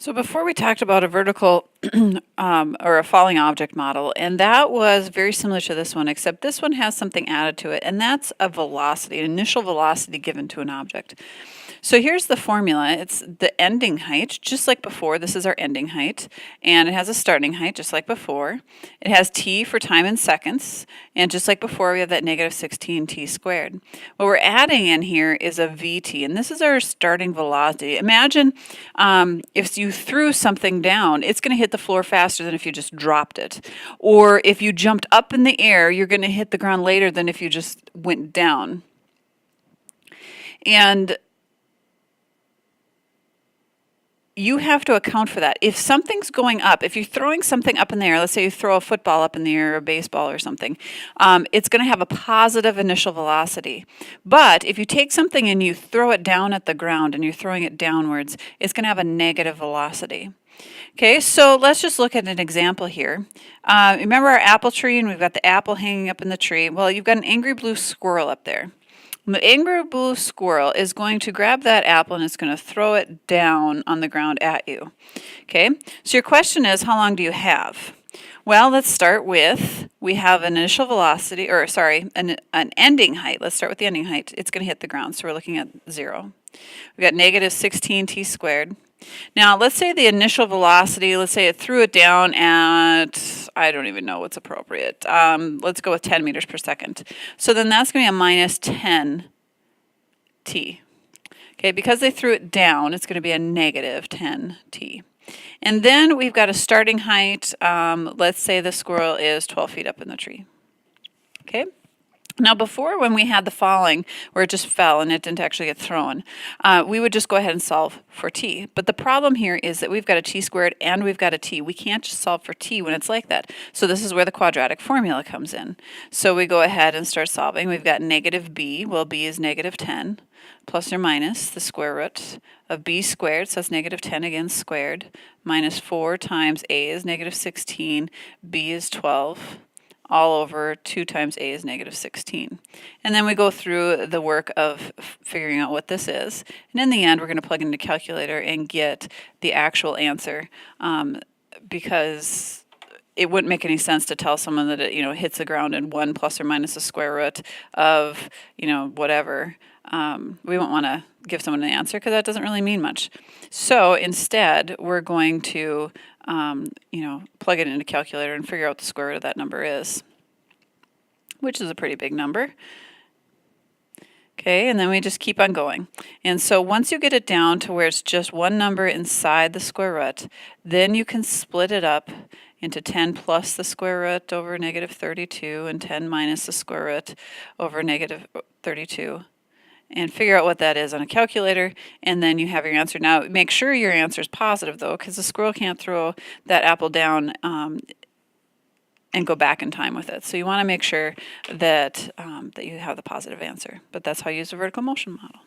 So before we talked about a vertical or a falling object model, and that was very similar to this one, except this one has something added to it, and that's a velocity, an initial velocity given to an object. So here's the formula. It's the ending height, just like before. This is our ending height, and it has a starting height, just like before. It has t for time in seconds, and just like before, we have that negative 16t squared. What we're adding in here is a vt, and this is our starting velocity. Imagine if you threw something down, it's going to hit the floor faster than if you just dropped it. Or if you jumped up in the air, you're going to hit the ground later than if you just went down. And you have to account for that. If something's going up, if you're throwing something up in the air, let's say you throw a football up in the air or a baseball or something, it's going to have a positive initial velocity. But if you take something and you throw it down at the ground and you're throwing it downwards, it's going to have a negative velocity. Okay, so let's just look at an example here. Remember our apple tree, and we've got the apple hanging up in the tree. Well, you've got an angry blue squirrel up there. The angry blue squirrel is going to grab that apple and it's going to throw it down on the ground at you. Okay, so your question is, how long do you have? Well, let's start with, we have an initial velocity, or sorry, an ending height. Let's start with the ending height. It's going to hit the ground, so we're looking at 0. We've got negative 16t squared. Now, let's say the initial velocity, let's say it threw it down at, I don't even know what's appropriate. Let's go with 10 meters per second. So then that's going to be a minus 10t. Okay, because they threw it down, it's going to be a negative 10t. And then we've got a starting height. Let's say the squirrel is 12 feet up in the tree. Okay. Now before, when we had the falling, where it just fell and it didn't actually get thrown, we would just go ahead and solve for t. But the problem here is that we've got a t squared and we've got a t. We can't just solve for t when it's like that. So this is where the quadratic formula comes in. So we go ahead and start solving. We've got negative b. Well, b is negative 10 plus or minus the square root of b squared, so that's negative 10 again squared, minus 4 times a is negative 16, b is 12. All over 2 times a is negative 16. And then we go through the work of figuring out what this is. And in the end, we're going to plug it into a calculator and get the actual answer, because it wouldn't make any sense to tell someone that it, hits the ground in 1 plus or minus the square root of, whatever. We won't want to give someone an answer because that doesn't really mean much. So instead, we're going to plug it into a calculator and figure out what the square root of that number is, which is a pretty big number. Okay, and then we just keep on going. And so once you get it down to where it's just one number inside the square root, then you can split it up into 10 plus the square root over negative 32 and 10 minus the square root over negative 32. And figure out what that is on a calculator, and then you have your answer. Now, make sure your answer is positive, though, because the squirrel can't throw that apple down and go back in time with it. So you want to make sure that, that you have the positive answer. But that's how you use a vertical motion model.